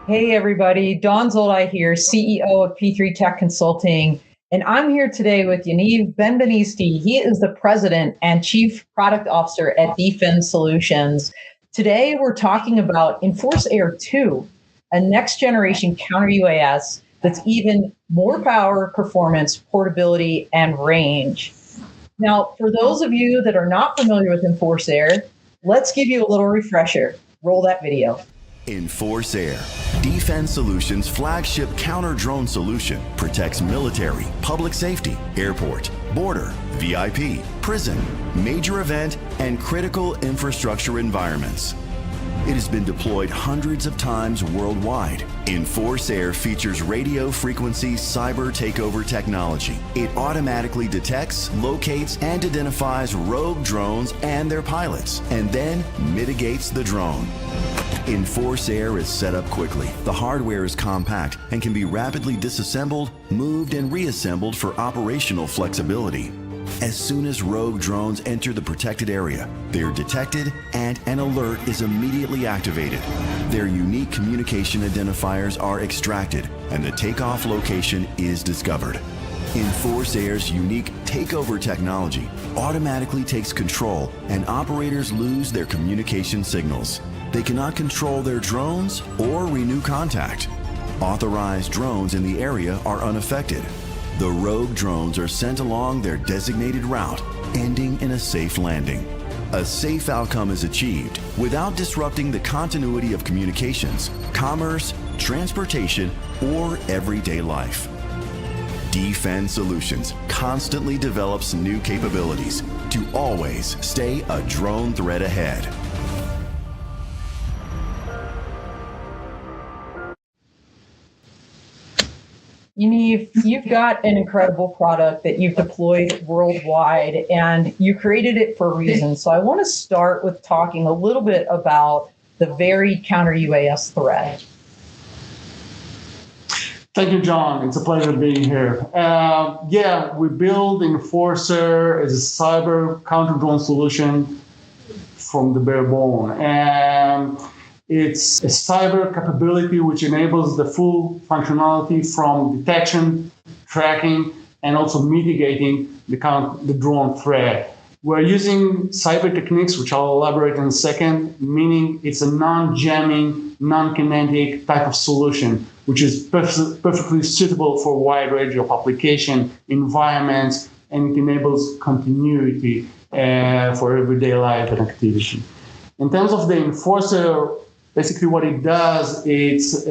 Hey everybody, Don Zoldi here, CEO of P3 Tech Consulting, and I'm here today with Yaniv Benbenisti. He is the president and chief product officer at D-Fend Solutions. Today we're talking about EnforceAir2, a next generation counter UAS that's even more power, performance, portability, and range. Now, for those of you that are not familiar with EnforceAir, let's give you a little refresher. Roll that video. EnforceAir, D-Fend Solutions' flagship counter-drone solution, protects military, public safety, airport, border, VIP, prison, major event, and critical infrastructure environments. It has been deployed hundreds of times worldwide. EnforceAir features radio frequency cyber takeover technology. It automatically detects, locates, and identifies rogue drones and their pilots, and then mitigates the drone. EnforceAir is set up quickly. The hardware is compact and can be rapidly disassembled, moved, and reassembled for operational flexibility. As soon as rogue drones enter the protected area, they are detected and an alert is immediately activated. Their unique communication identifiers are extracted and the takeoff location is discovered. EnforceAir's unique takeover technology automatically takes control and operators lose their communication signals. They cannot control their drones or renew contact. Authorized drones in the area are unaffected. The rogue drones are sent along their designated route, ending in a safe landing. A safe outcome is achieved without disrupting the continuity of communications, commerce, transportation, or everyday life. D-Fend Solutions constantly develops new capabilities to always stay a drone threat ahead. Yaniv, you've got an incredible product that you've deployed worldwide, and you created it for a reason. So I want to start with talking a little bit about the varied counter-UAS threat. Thank you, John. It's a pleasure being here. We build EnforceAir as a cyber counter-drone solution from the bare bone. And it's a cyber capability which enables the full functionality from detection, tracking, and also mitigating the drone threat. We're using cyber techniques, which I'll elaborate in a second, meaning it's a non-jamming, non-kinetic type of solution, which is perfectly suitable for a wide range of application environments, and it enables continuity for everyday life and activity. In terms of the EnforceAir, basically what it does, it's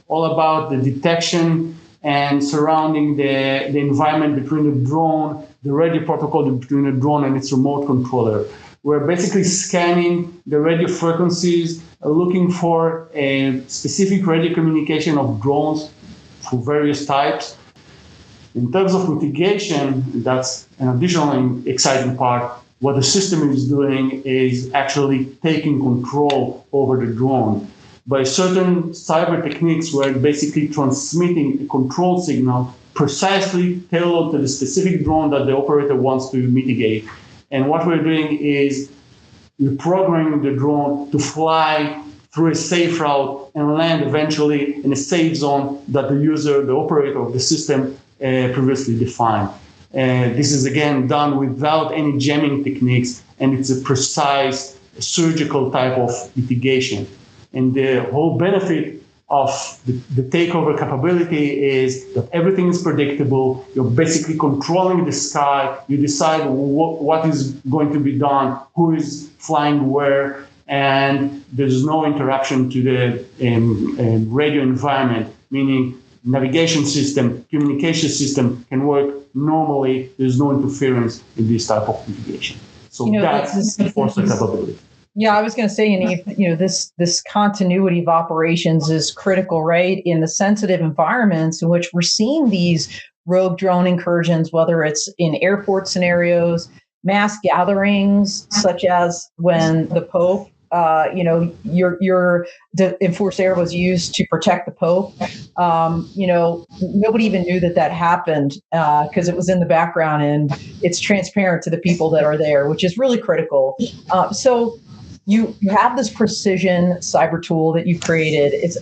all about the detection and surrounding the environment between the drone, the radio protocol between the drone and its remote controller. We're basically scanning the radio frequencies, looking for a specific radio communication of drones for various types. In terms of mitigation, that's an additional exciting part. What the system is doing is actually taking control over the drone by certain cyber techniques where it's basically transmitting a control signal precisely tailored to the specific drone that the operator wants to mitigate. And what we're doing is we're programming the drone to fly through a safe route and land eventually in a safe zone that the user, the operator of the system previously defined. This is again done without any jamming techniques, and it's a precise surgical type of mitigation. And the whole benefit of the takeover capability is that everything is predictable. You're basically controlling the sky. You decide what is going to be done, who is flying where, and there's no interruption to the radio environment, meaning navigation system, communication system can work normally. There's no interference in this type of mitigation. So that's the force of capability. Yeah, I was going to say, Yaniv, this continuity of operations is critical, right? In the sensitive environments in which we're seeing these rogue drone incursions, whether it's in airport scenarios, mass gatherings, such as when the Pope, the EnforceAir was used to protect the Pope. Nobody even knew that happened because it was in the background and it's transparent to the people that are there, which is really critical. So you have this precision cyber tool that you've created. It's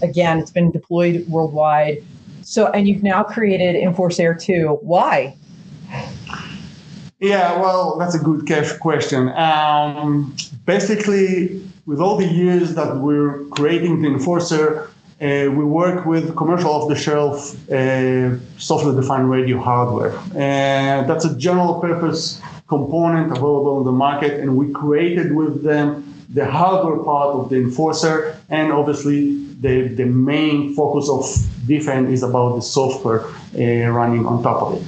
been deployed worldwide. So, and you've now created EnforceAir2. Why? Yeah, well, that's a good question. Basically, with all the years that we're creating the Enforcer, we work with commercial off-the-shelf software-defined radio hardware. That's a general-purpose component available in the market, and we created with them the hardware part of the Enforcer, and obviously the main focus of D-Fend is about the software running on top of it.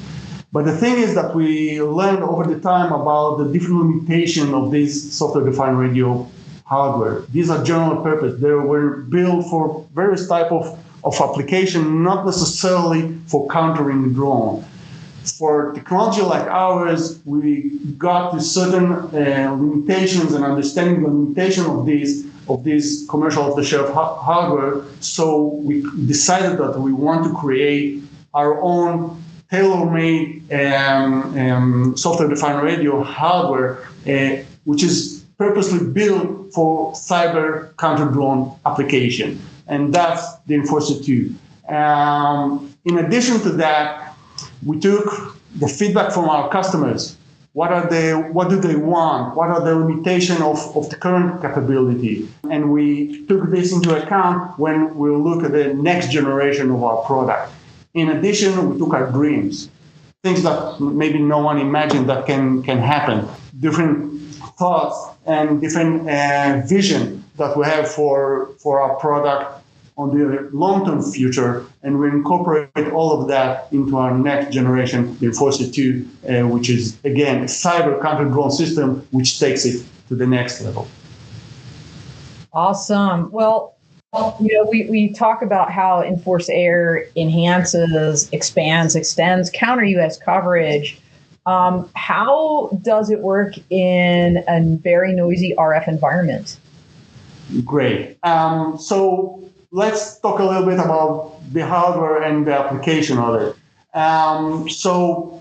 But the thing is that we learned over the time about the different limitations of this software-defined radio hardware. These are general purpose. They were built for various type of application, not necessarily for countering the drone. For technology like ours, we got to certain limitations and understanding the limitation of these commercial off-the-shelf hardware. So we decided that we want to create our own tailor-made software-defined radio hardware, which is purposely built for cyber counter-drone application, and that's the EnforceAir2. In addition to that, we took the feedback from our customers. What do they want? What are the limitations of the current capability? And we took this into account when we look at the next generation of our product. In addition, we took our dreams, things that maybe no one imagined that can happen, different thoughts and different vision that we have for our product on the long-term future, and we incorporate all of that into our next generation, the EnforceAir2, which is, again, a cyber counter-drone system, which takes it to the next level. Awesome. Well, we talk about how EnforceAir enhances, extends counter-UAS coverage. How does it work in a very noisy RF environment? Great. So let's talk a little bit about the hardware and the application of it. So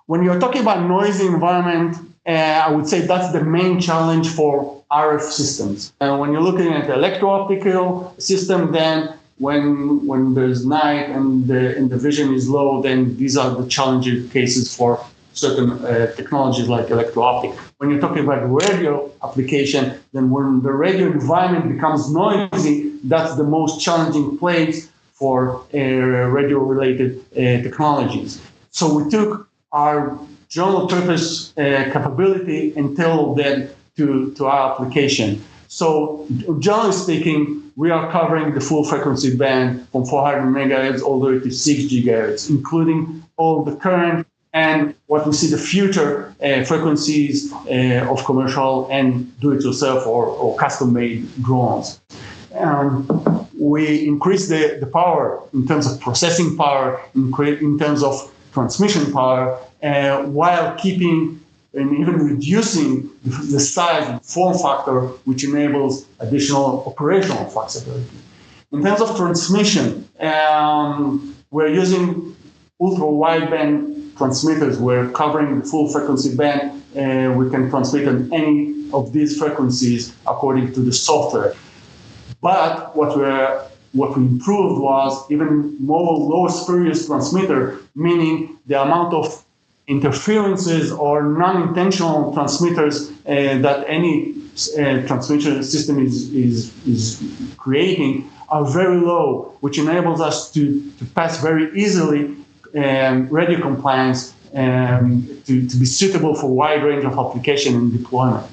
when you're talking about noisy environment, I would say that's the main challenge for RF systems. And when you're looking at the electro-optical system, then when there's night and the vision is low, then these are the challenging cases for certain technologies like electro-optic. When you're talking about radio application, then when the radio environment becomes noisy, that's the most challenging place for radio-related technologies. So we took our general purpose capability and tailored that to our application. So generally speaking, we are covering the full frequency band from 400 megahertz all the way to 6 gigahertz, including all the current and what we see the future frequencies of commercial and do-it-yourself or custom-made drones. We increase the power in terms of processing power, in terms of transmission power, while keeping and even reducing the size and form factor, which enables additional operational flexibility. In terms of transmission, we're using ultra-wideband transmitters. We're covering the full frequency band. We can transmit on any of these frequencies according to the software. But what we improved was even more low spurious transmitter, meaning the amount of interferences or non-intentional transmitters that any transmission system is creating are very low, which enables us to pass very easily radio compliance to be suitable for a wide range of application and deployment.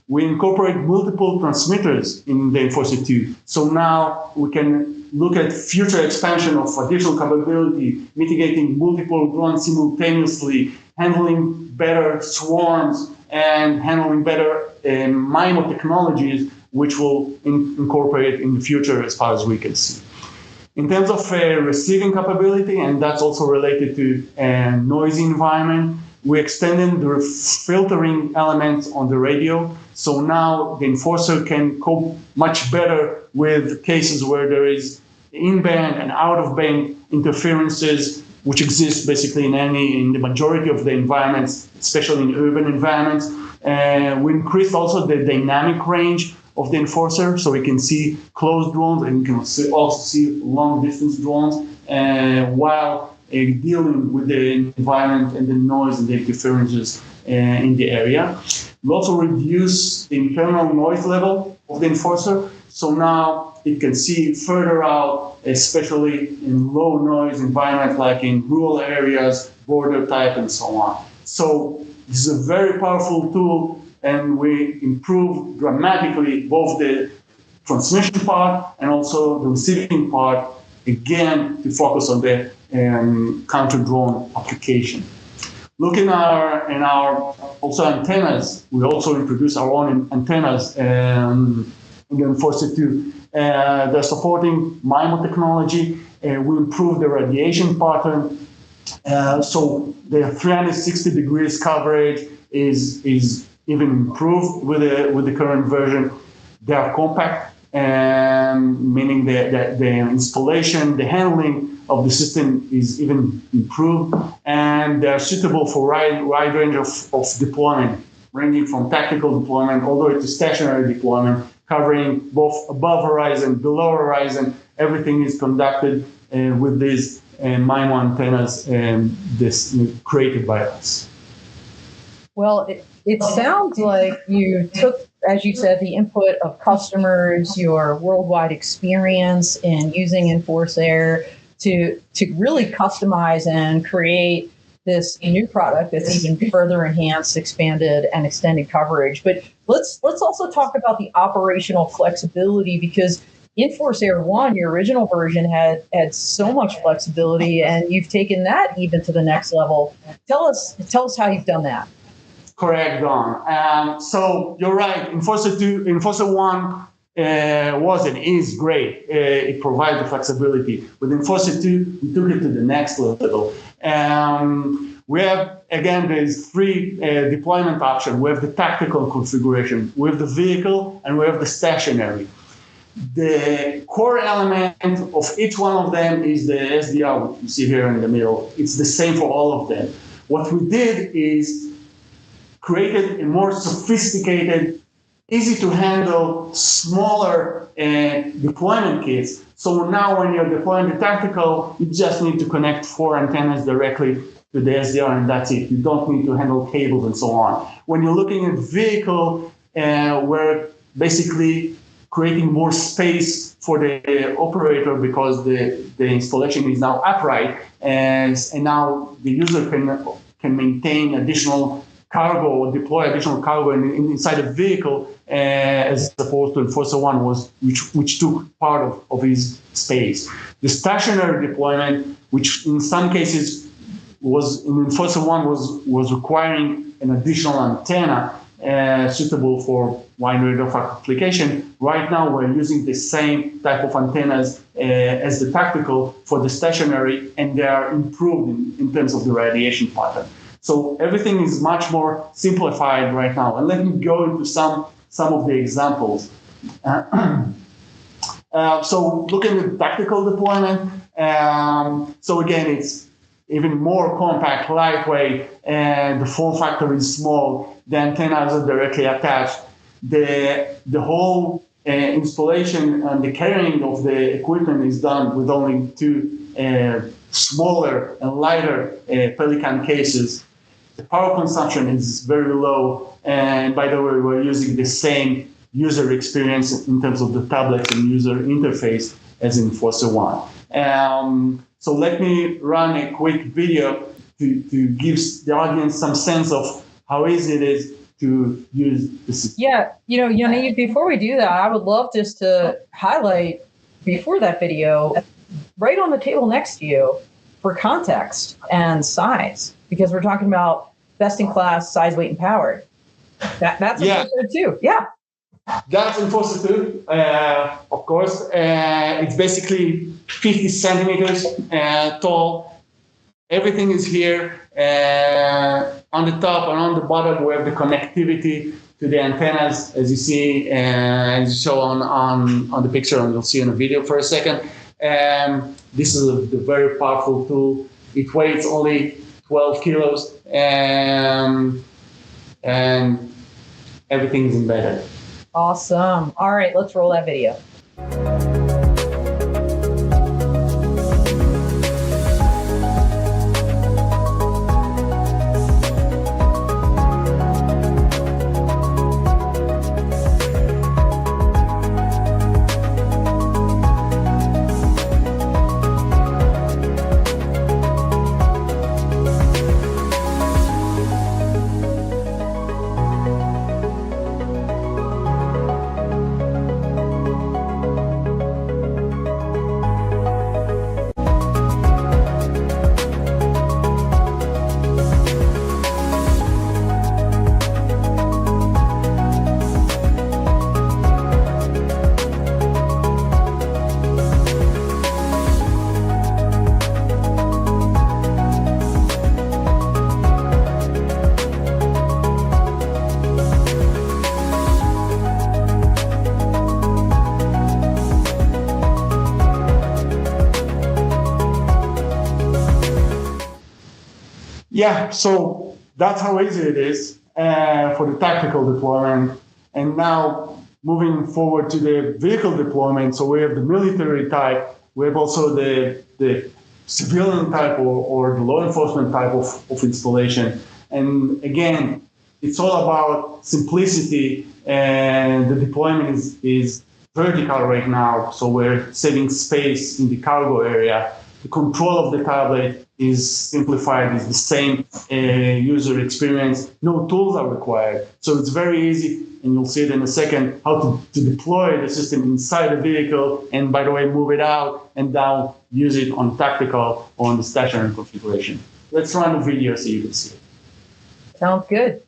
We incorporate multiple transmitters in the EnforceAir2. So now we can look at future expansion of additional capability, mitigating multiple drones simultaneously, handling better swarms, and handling better MIMO technologies, which will incorporate in the future as far as we can see. In terms of receiving capability, and that's also related to noisy environment, we extended the filtering elements on the radio. So now the Enforcer can cope much better with cases where there is in-band and out-of-band interferences which exists basically in the majority of the environments, especially in urban environments. We increased also the dynamic range of the Enforcer, so we can see close drones and you can also see long distance drones while dealing with the environment and the noise and the interferences in the area. We also reduce the internal noise level of the Enforcer, so now it can see further out, especially in low noise environments like in rural areas, border type, and so on. So this is a very powerful tool, and we improve dramatically both the transmission part and also the receiving part, again, to focus on the counter-drone application. Looking in our also antennas, we also introduce our own antennas in the EnforceAir2. They're supporting MIMO technology. We improve the radiation pattern. So the 360 degrees coverage is even improved with the current version. They are compact, meaning the installation, the handling of the system is even improved, and they are suitable for wide range of deployment, ranging from tactical deployment all the way to stationary deployment, covering both above horizon, below horizon. Everything is conducted with these MIMO antennas this created by us. Well, it sounds like you took, as you said, the input of customers, your worldwide experience in using EnforceAir to really customize and create this new product that's even further enhanced, expanded, and extended coverage. But let's also talk about the operational flexibility, because EnforceAir1, your original version, had so much flexibility, and you've taken that even to the next level. Tell us how you've done that. Correct, Don. So you're right. EnforceAir1 was and is great. It provides the flexibility. With EnforceAir2, we took it to the next level. We have, again, there's three deployment options. We have the tactical configuration, we have the vehicle, and we have the stationary. The core element of each one of them is the SDR, which you see here in the middle. It's the same for all of them. What we did is created a more sophisticated, easy to handle, smaller deployment kits. So now when you're deploying the tactical, you just need to connect 4 antennas directly to the SDR, and that's it. You don't need to handle cables and so on. When you're looking at vehicle, we're basically creating more space for the operator because the installation is now upright, and now the user can maintain additional cargo or deploy additional cargo inside the vehicle, as opposed to EnforceAir1 which took part of his space. The stationary deployment, which in some cases was in EnforceAir1 was requiring an additional antenna suitable for wide range of application. Right now, we're using the same type of antennas as the tactical for the stationary, and they are improved in terms of the radiation pattern. So everything is much more simplified right now. And let me go into some of the examples. So looking at tactical deployment, so again, it's even more compact, lightweight, and the form factor is small. The antennas are directly attached. The whole installation and the carrying of the equipment is done with only 2 smaller and lighter Pelican cases. The power consumption is very low, and by the way, we're using the same user experience in terms of the tablet and user interface as in EnforceAir1. So let me run a quick video to give the audience some sense of how easy it is to use the system. Yeah, Yaniv, before we do that, I would love just to highlight, before that video, right on the table next to you for context and size, because we're talking about best-in-class size, weight, and power. That's EnforceAir too. Yeah. That's EnforceAir2, of course. It's basically 50 centimeters tall. Everything is here. On the top and on the bottom, we have the connectivity to the antennas, as you see, as you show on the picture, and you'll see in the video for a second. This is a very powerful tool It weighs only 12 kilos, and everything's embedded. Awesome. All right, let's roll that video. Yeah, so that's how easy it is for the tactical deployment. And now moving forward to the vehicle deployment, so we have the military type, we have also the civilian type or the law enforcement type of installation. And again, it's all about simplicity, and the deployment is vertical right now, so we're saving space in the cargo area. The control of the tablet is simplified, is the same user experience. No tools are required. So it's very easy, and you'll see it in a second, how to deploy the system inside the vehicle, and by the way, move it out and down, use it on tactical or on the stationary configuration. Let's run the video so you can see it. Sounds good.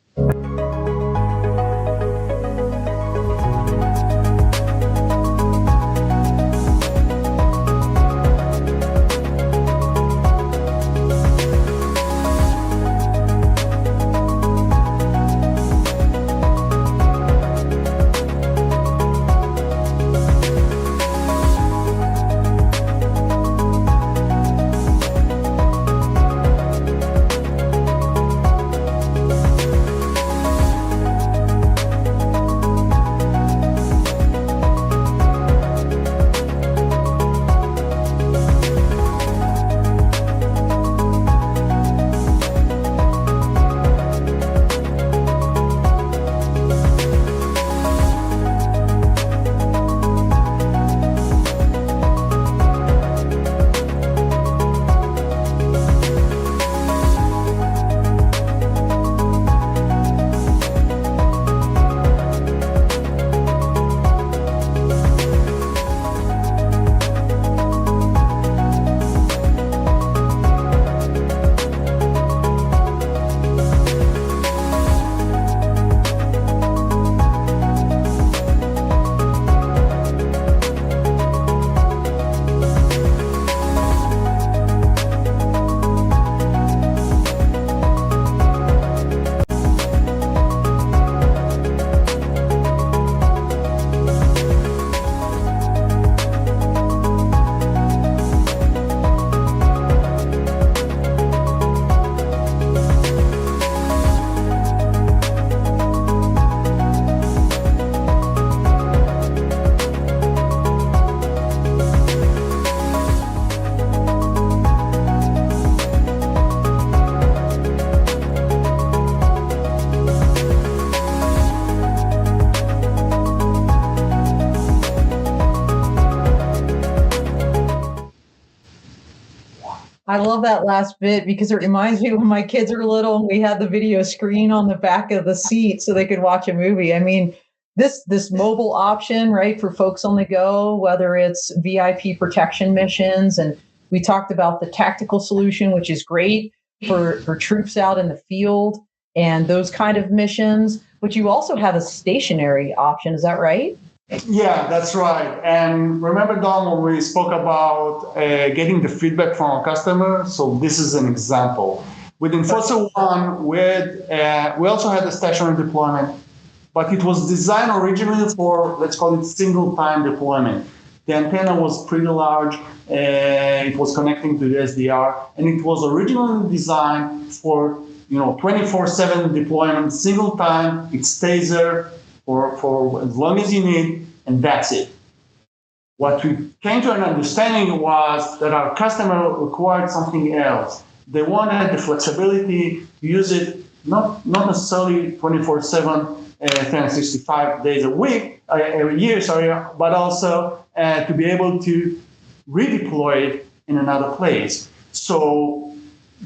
I love that last bit because it reminds me when my kids were little and we had the video screen on the back of the seat so they could watch a movie. I mean, this mobile option, right, for folks on the go, whether it's VIP protection missions, and we talked about the tactical solution, which is great for troops out in the field and those kind of missions. But you also have a stationary option. Is that right? Yeah, that's right. And remember, Don, when we spoke about getting the feedback from our customer? So this is an example. With EnforceAir2, we also had a stationary deployment, but it was designed originally for, let's call it, single-time deployment. The antenna was pretty large. It was connecting to the SDR, and it was originally designed for 24/7 deployment, single time. It stays there for as long as you need, and that's it. What we came to an understanding was that our customer required something else. They wanted the flexibility to use it not necessarily 24/7, 365 days a year, but also to be able to redeploy it in another place. So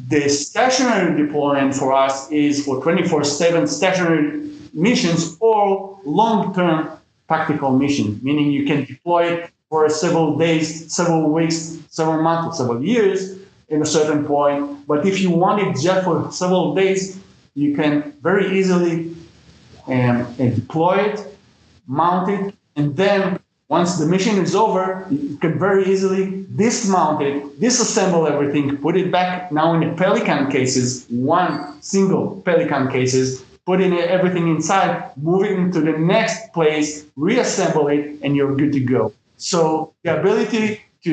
the stationary deployment for us is for 24/7 stationary missions or long-term tactical mission, meaning you can deploy it for several days, several weeks, several months, several years in a certain point. But if you want it just for several days, you can very easily deploy it, mount it, and then once the mission is over, you can very easily dismount it, disassemble everything, put it back now in the Pelican cases, one single Pelican cases, put in everything inside, move it into the next place, reassemble it, and you're good to go. So the ability to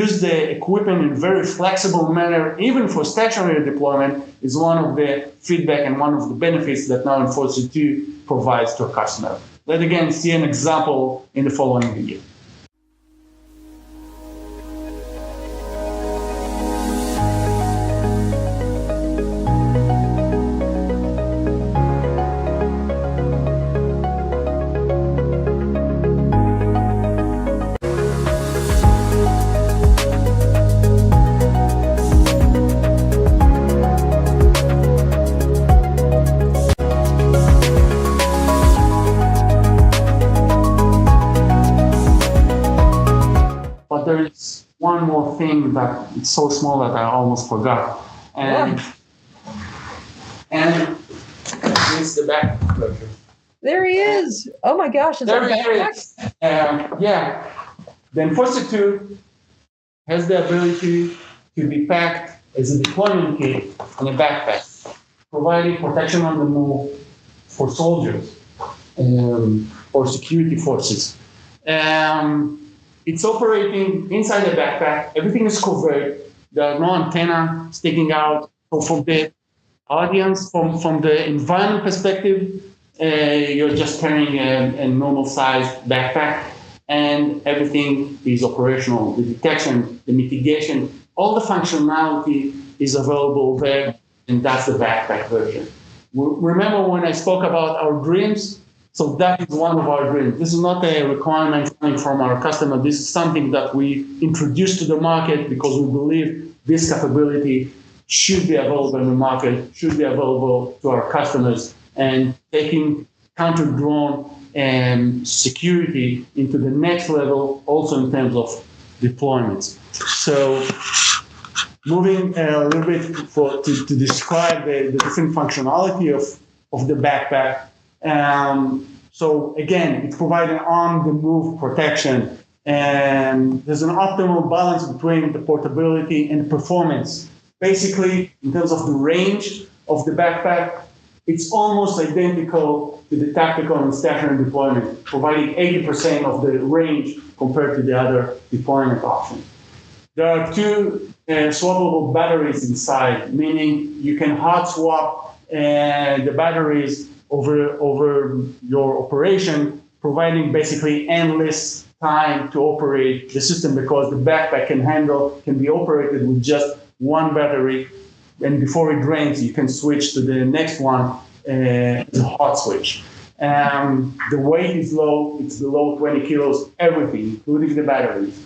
use the equipment in a very flexible manner, even for stationary deployment, is one of the feedback and one of the benefits that now EnforceAir2 provides to a customer. Let's again see an example in the following video. There's one more thing that it's so small that I almost forgot, and it's the back version. There he is. Oh my gosh, is There that he is. The EnforceAir2 has the ability to be packed as a deployment kit in a backpack, providing protection on the move for soldiers or security forces. It's operating inside the backpack. Everything is covered. There are no antenna sticking out. So from the audience, from the environment perspective, you're just carrying a normal-sized backpack, and everything is operational. The detection, the mitigation, all the functionality is available there, and that's the backpack version. Remember when I spoke about our dreams? So that is one of our dreams. This is not a requirement coming from our customer. This is something that we introduced to the market because we believe this capability should be available in the market, should be available to our customers, and taking counter-drone and security into the next level, also in terms of deployments. So moving a little bit to describe the different functionality of the backpack. So again, it's providing on-the-move protection, and there's an optimal balance between the portability and performance. Basically, in terms of the range of the backpack, it's almost identical to the tactical and stationary deployment, providing 80% of the range compared to the other deployment options. There are two swappable batteries inside, meaning you can hot swap the batteries over your operation, providing basically endless time to operate the system because the backpack can be operated with just one battery, and before it drains, you can switch to the next one, the hot switch. The weight is low; it's below 20 kilos. Everything, including the batteries,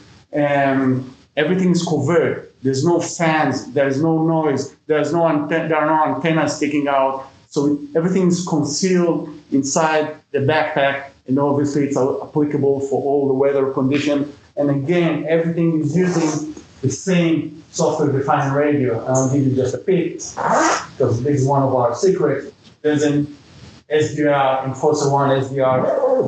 everything is covered. There's no fans. There's no noise. There are no antennas sticking out. So everything is concealed inside the backpack, and obviously it's applicable for all the weather conditions. And again, everything is using the same software-defined radio. And I'll give you just a peek, because this is one of our secrets. There's an SDR, EnforceAir1 SDR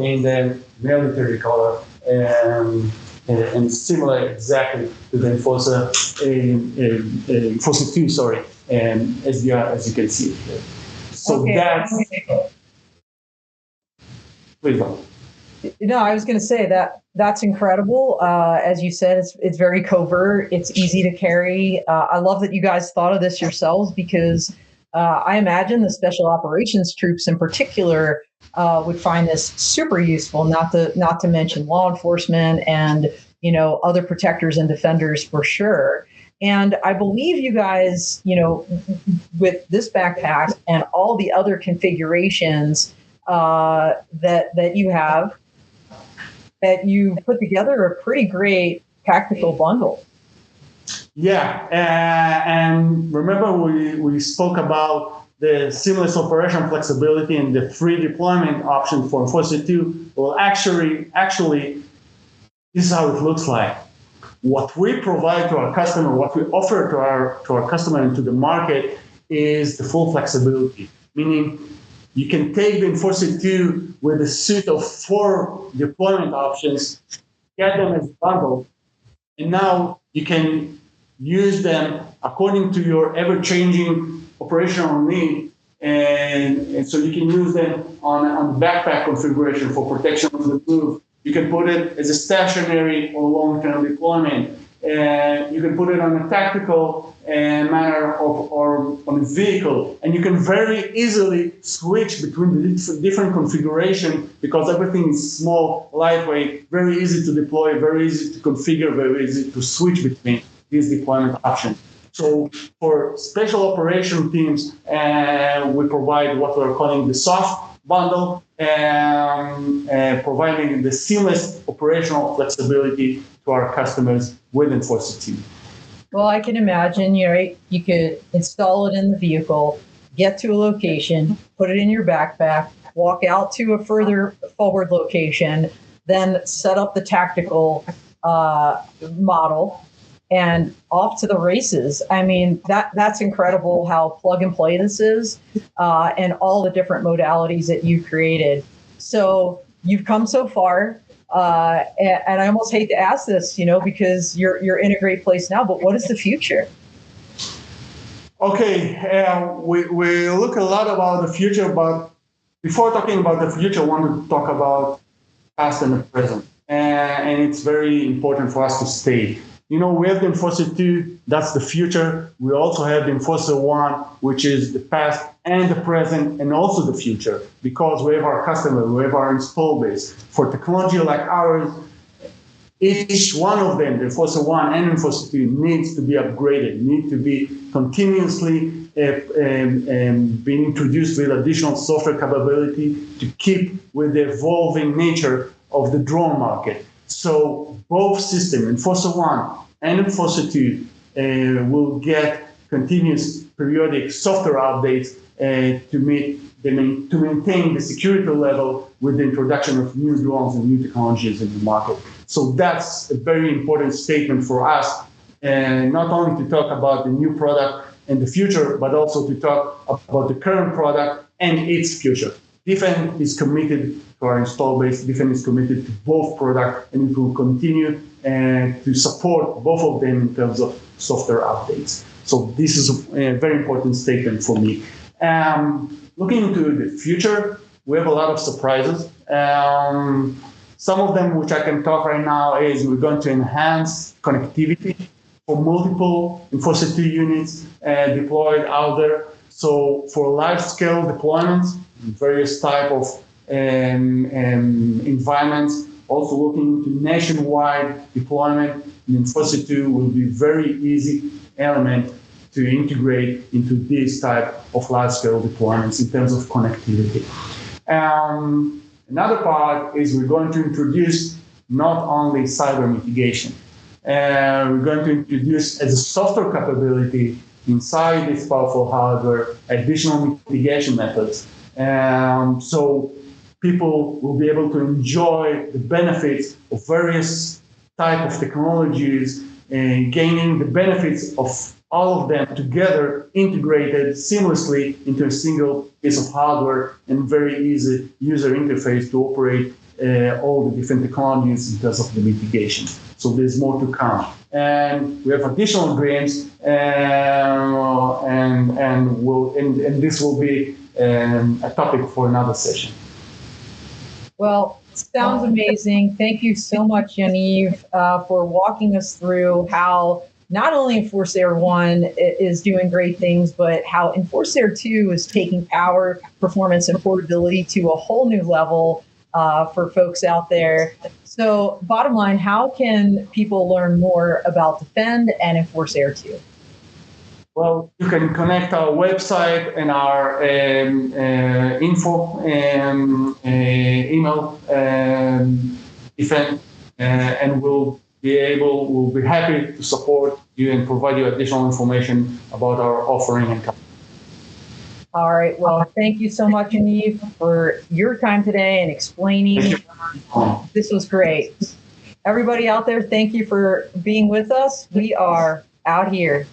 in the military color, and similar exactly to the EnforceAir2, SDR, as you can see here. So okay. That's, please don't. No, I was going to say that's incredible. As you said, it's very covert. It's easy to carry. I love that you guys thought of this yourselves because I imagine the special operations troops in particular would find this super useful. Not to mention law enforcement and other protectors and defenders for sure. And I believe you guys, with this backpack and all the other configurations that you have, that you put together a pretty great tactical bundle. Yeah, and remember we spoke about the seamless operation flexibility and the free deployment option for EnforceAir2. Well, actually, this is how it looks like. What we provide to our customer, what we offer to our customer and to the market is the full flexibility, meaning you can take the EnforceAir2 with a suite of 4 deployment options, get them as bundle, and now you can use them according to your ever-changing operational need, and so you can use them on the backpack configuration for protection on the move. You can put it as a stationary or long-term deployment. You can put it on a tactical manner or on a vehicle. And you can very easily switch between the different configuration because everything is small, lightweight, very easy to deploy, very easy to configure, very easy to switch between these deployment options. So for special operation teams, we provide what we're calling the soft bundle, providing the seamless operational flexibility to our customers with EnforceAir2. Well, I can imagine, you could install it in the vehicle, get to a location, put it in your backpack, walk out to a further forward location, then set up the tactical model, and off to the races. I mean, that's incredible how plug and play this is, and all the different modalities that you've created. So you've come so far, and I almost hate to ask this, because you're in a great place now, but what is the future? Okay, we look a lot about the future, but before talking about the future, I want to talk about past and the present. And it's very important for us to stay. We have the EnforceAir2, that's the future. We also have the EnforceAir1, which is the past and the present and also the future, because we have our customer, we have our install base. For technology like ours, each one of them, the EnforceAir1 and EnforceAir2, needs to be upgraded, need to be continuously being introduced with additional software capability to keep with the evolving nature of the drone market. So both systems, EnforceAir1 and EnforceAir2, will get continuous periodic software updates to maintain the security level with the introduction of new drones and new technologies in the market. So that's a very important statement for us, not only to talk about the new product and the future, but also to talk about the current product and its future. D-Fend is committed to our install base. D-Fend is committed to both products, and it will continue to support both of them in terms of software updates. So this is a very important statement for me. Looking into the future, we have a lot of surprises. Some of them, which I can talk right now, is we're going to enhance connectivity for multiple EnforceAir2 units deployed out there. So for large-scale deployments, various type of environments, also looking into nationwide deployment, EnforceAir2 will be very easy element to integrate into this type of large-scale deployments in terms of connectivity. Another part is we're going to introduce not only cyber mitigation. We're going to introduce as a software capability inside this powerful hardware additional mitigation methods. So people will be able to enjoy the benefits of various types of technologies and gaining the benefits of all of them together, integrated seamlessly into a single piece of hardware and very easy user interface to operate all the different technologies in terms of the mitigation. So there's more to come. And we have additional dreams, and this will be a topic for another session. Well, Sounds amazing. Thank you so much, Yaniv, for walking us through how not only EnforceAir1 is doing great things, but how EnforceAir2 is taking power, performance, and portability to a whole new level for folks out there. So bottom line, how can people learn more about D-Fend and EnforceAir2? Well, you can connect our website and our info email D-Fend, and we'll be happy to support you and provide you additional information about our offering and company. All right. Well, thank you so much, Yaniv, for your time today and explaining. This was great. Everybody out there, thank you for being with us. We are out here.